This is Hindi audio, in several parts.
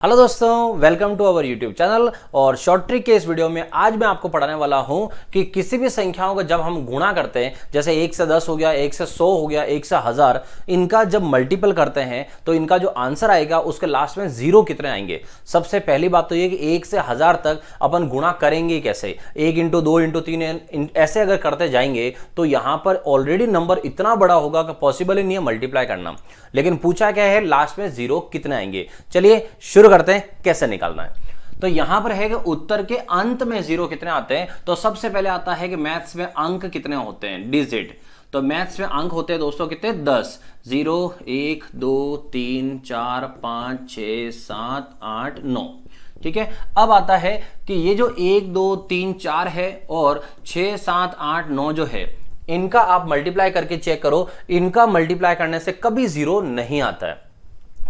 हेलो दोस्तों, welcome to our YouTube channel. और शॉर्ट ट्रिक के इस वीडियो में आज मैं आपको पढ़ाने वाला हूं कि किसी भी संख्याओं को जब हम गुणा करते हैं, जैसे 1 से 10 हो गया, 1 से 100 हो गया, 1 से 1000, इनका जब मल्टीपल करते हैं तो इनका जो आंसर आएगा उसके लास्ट में जीरो कितने आएंगे। सबसे पहली बात तो ये कि 1 से 1000 तक अपन गुणा करेंगे कैसे। 1 इंटू 2 इंटू 3 ऐसे अगर करते जाएंगे तो यहां पर ऑलरेडी नंबर इतना बड़ा होगा कि पॉसिबल ही नहीं है मल्टीप्लाई करना। लेकिन पूछा क्या है, लास्ट में जीरो कितने आएंगे। चलिए शुरू करते हैं कैसे निकालना है। तो यहां पर है कि उत्तर के अंत में जीरो कितने आते हैं। तो सबसे पहले आता है कि मैथ्स में अंक कितने होते हैं, डिजिट। तो मैथ्स में अंक होते हैं दोस्तों कितने, 10। 0 1 2 3 4 5 6 7 8 9। ठीक है, अब आता है कि ये जो 1 2 3 4 है और 6 7 8 9 जो है, इनका आप मल्टीप्लाई करके चेक करो। इनका मल्टीप्लाई करने से कभी जीरो नहीं आता है।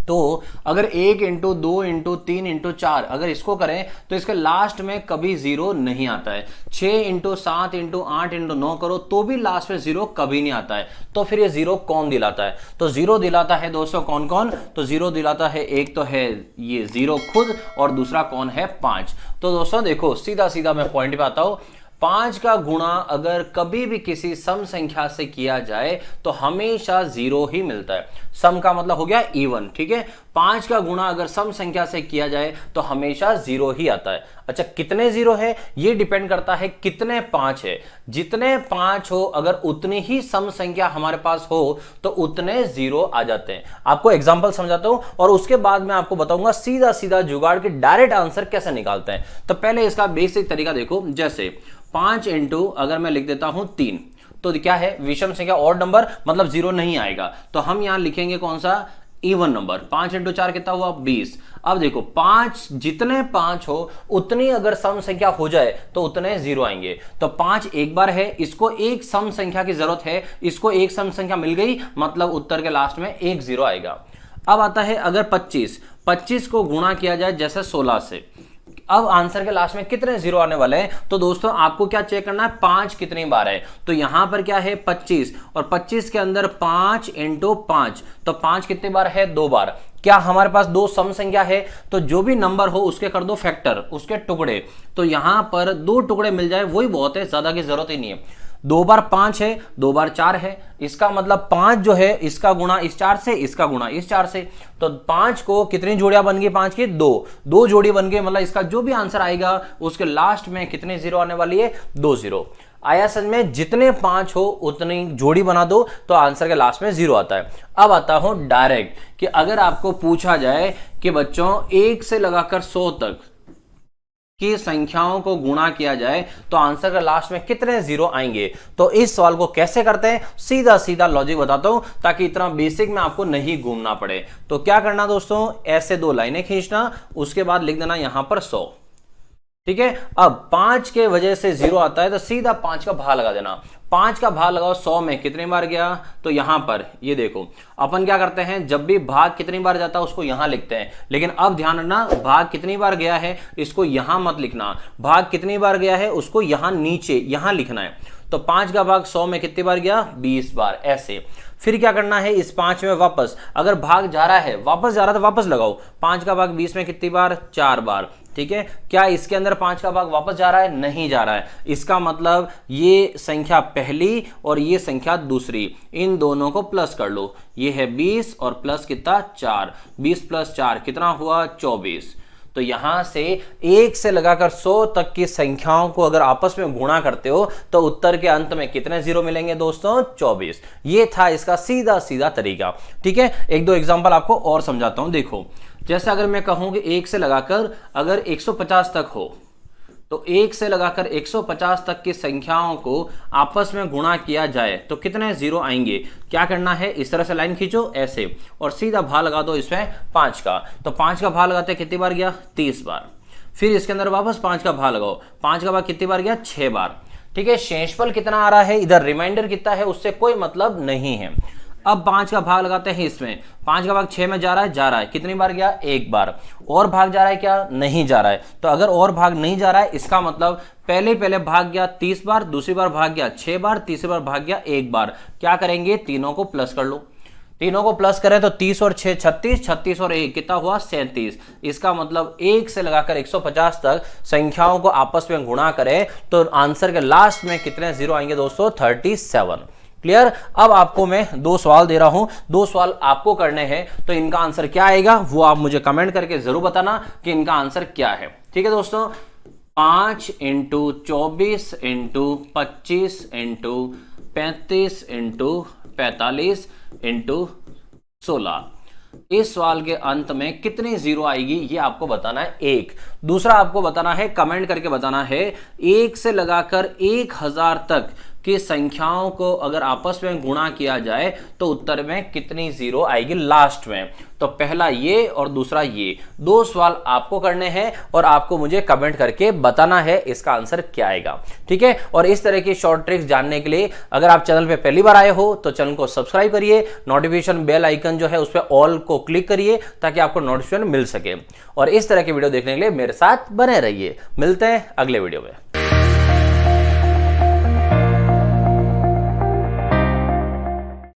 तो अगर 1 इंटू 2 इंटू 3 इंटू 4 अगर इसको करें तो इसके लास्ट में कभी जीरो नहीं आता है। 6 इंटू 7 इंटू 8 इंटू 9 करो तो भी लास्ट में जीरो कभी नहीं आता है। तो फिर ये जीरो कौन दिलाता है? तो जीरो दिलाता है दोस्तों कौन कौन? तो जीरो दिलाता है, एक तो है ये जीरो खुद, और दूसरा कौन है, 5। तो दोस्तों देखो, सीधा सीधा मैं पॉइंट पे आता हूं। 5 का गुणा अगर कभी भी किसी सम संख्या से किया जाए तो हमेशा जीरो ही मिलता है। सम का मतलब हो गया इवन। ठीक है, 5 का गुणा अगर सम संख्या से किया जाए तो हमेशा जीरो ही आता है। अच्छा, कितने जीरो है ये डिपेंड करता है कितने 5 है। जितने 5 हो, अगर उतनी ही सम संख्या हमारे पास हो तो उतने जीरो आ जाते हैं। आपको एग्जांपल समझाता हूं और उसके बाद मैं आपको बताऊंगा सीधा सीधा जुगाड़ के डायरेक्ट आंसर कैसे निकालते हैं। तो पहले इसका बेसिक तरीका देखो। जैसे 5 इंटू अगर मैं लिख देता हूं 3, तो क्या है, विषम संख्या, ऑड नंबर, मतलब जीरो नहीं आएगा। तो हम यहां लिखेंगे कौन सा, इवन नंबर। 5 इंटू 4 कितना हुआ, 20। अब देखो 5, जितने 5 हो उतनी अगर सम संख्या हो जाए तो उतने जीरो आएंगे। तो 5 एक बार है, इसको एक सम संख्या की जरूरत है, इसको एक सम संख्या मिल गई, मतलब उत्तर के लास्ट में एक जीरो आएगा। अब आता है अगर 25 को गुणा किया जाए जैसे 16 से, अब आंसर के लास्ट में कितने जीरो आने वाले हैं। तो दोस्तों आपको क्या चेक करना है, 5 कितनी बार है। तो यहां पर क्या है, 25, और 25 के अंदर 5 इंटू 5, तो 5 कितनी बार है, 2 बार। क्या हमारे पास दो सम संख्या है, तो जो भी नंबर हो उसके कर दो फैक्टर, उसके टुकड़े। तो यहां पर 2 टुकड़े मिल जाए वही बहुत है, ज्यादा की जरूरत ही नहीं है। 2 बार 5 है, 2 बार 4 है, इसका मतलब 5 जो है इसका गुणा इस 4 से, इसका गुणा इस 4 से। तो 5 को कितनी जोड़ियां बन गई, 5 की 2 जोड़ी बन गई, मतलब इसका जो भी आंसर आएगा उसके लास्ट में कितने जीरो आने वाली है, 2 जीरो। आया समझ में? जितने 5 हो उतनी जोड़ी बना दो तो आंसर के लास्ट में जीरो आता है। अब आता हूं डायरेक्ट कि अगर आपको पूछा जाए कि बच्चों 1 से लगाकर 100 तक की संख्याओं को गुणा किया जाए तो आंसर का लास्ट में कितने जीरो आएंगे। तो इस सवाल को कैसे करते हैं, सीधा सीधा लॉजिक बताता हूं ताकि इतना बेसिक में आपको नहीं घूमना पड़े। तो क्या करना दोस्तों, ऐसे 2 लाइनें खींचना, उसके बाद लिख देना यहां पर 100। ठीक है, अब 5 के वजह से जीरो आता है तो सीधा 5 का भाग लगा देना। 5 का भाग लगाओ 100 में, कितनी बार गया, तो यहां पर ये देखो अपन क्या करते हैं, जब भी भाग कितनी बार जाता है उसको यहां लिखते हैं। लेकिन अब ध्यान रखना, भाग कितनी बार गया है इसको यहां मत लिखना, भाग कितनी बार गया है उसको यहां नीचे यहां लिखना है। तो 5 का भाग 100 में कितनी बार गया, 20 बार, ऐसे। फिर क्या करना है, इस 5 में वापस, अगर भाग जा रहा है, वापस जा रहा है तो वापस लगाओ। 5 का भाग 20 में कितनी बार, 4 बार। ठीक है, क्या इसके अंदर 5 का भाग वापस जा रहा है, नहीं जा रहा है। इसका मतलब ये संख्या पहली और ये संख्या दूसरी, इन दोनों को प्लस कर लो। ये है 20 और प्लस कितना, 4। 20 प्लस 4 कितना हुआ, 24। तो यहां से 1 से लगाकर 100 तक की संख्याओं को अगर आपस में गुणा करते हो तो उत्तर के अंत में कितने जीरो मिलेंगे दोस्तों, 24। ये था इसका सीधा सीधा तरीका। ठीक है, 1-2 एग्जांपल आपको और समझाता हूं। देखो, जैसे अगर मैं कहूं कि 1 से लगाकर अगर 150 तक हो, तो 1 से लगाकर 150 तक की संख्याओं को आपस में गुणा किया जाए तो कितने जीरो आएंगे। क्या करना है, इस तरह से लाइन खींचो ऐसे और सीधा भाग लगा दो इसमें 5 का। तो 5 का भाग लगाते कितनी बार गया, 30 बार। फिर इसके अंदर वापस 5 का भाग लगाओ, 5 का भाग कितनी बार गया, 6 बार। ठीक है, शेषफल कितना आ रहा है, इधर रिमाइंडर कितना है उससे कोई मतलब नहीं है। अब 5 का भाग लगाते हैं इसमें, 5 का भाग 6 में जा रहा है, कितनी बार गया, 1 बार। और भाग जा रहा है क्या, नहीं जा रहा है। तो अगर और भाग नहीं जा रहा है इसका मतलब पहले भाग गया 30 बार, दूसरी बार भाग गया 6 बार, तीसरी बार भाग गया 1 बार। क्या करेंगे, तीनों को प्लस कर लो। तीनों को प्लस करें तो 30 और 6 36, 36 और 1 कितना हुआ 37। इसका मतलब 1 से लगाकर 150 तक संख्याओं को आपस में गुणा करें तो आंसर के लास्ट में कितने जीरो आएंगे दोस्तों 37। क्लियर। अब आपको मैं 2 सवाल दे रहा हूं, 2 सवाल आपको करने हैं, तो इनका आंसर क्या आएगा वो आप मुझे कमेंट करके जरूर बताना कि इनका आंसर क्या है। ठीक है दोस्तों, 5 into 24 into 25 into 35 into 45 into 16, इस सवाल के अंत में कितनी जीरो आएगी ये आपको बताना है। 1। दूसरा आपको बताना है, कमेंट करके बताना है 1 से लगाकर 1000 तक की संख्याओं को अगर आपस में गुणा किया जाए तो उत्तर में कितनी जीरो आएगी लास्ट में। तो पहला ये और दूसरा ये 2 सवाल आपको करने हैं और आपको मुझे कमेंट करके बताना है इसका आंसर क्या आएगा। ठीक है। और इस तरह की शॉर्ट ट्रिक्स जानने के लिए अगर आप चैनल पे पहली बार आए हो तो चैनल को सब्सक्राइब करिए, नोटिफिकेशन बेल आइकन जो है उस पर ऑल को क्लिक करिए ताकि आपको नोटिफिकेशन मिल सके। और इस तरह की वीडियो देखने के लिए मेरे साथ बने रहिए। मिलते हैं अगले वीडियो में।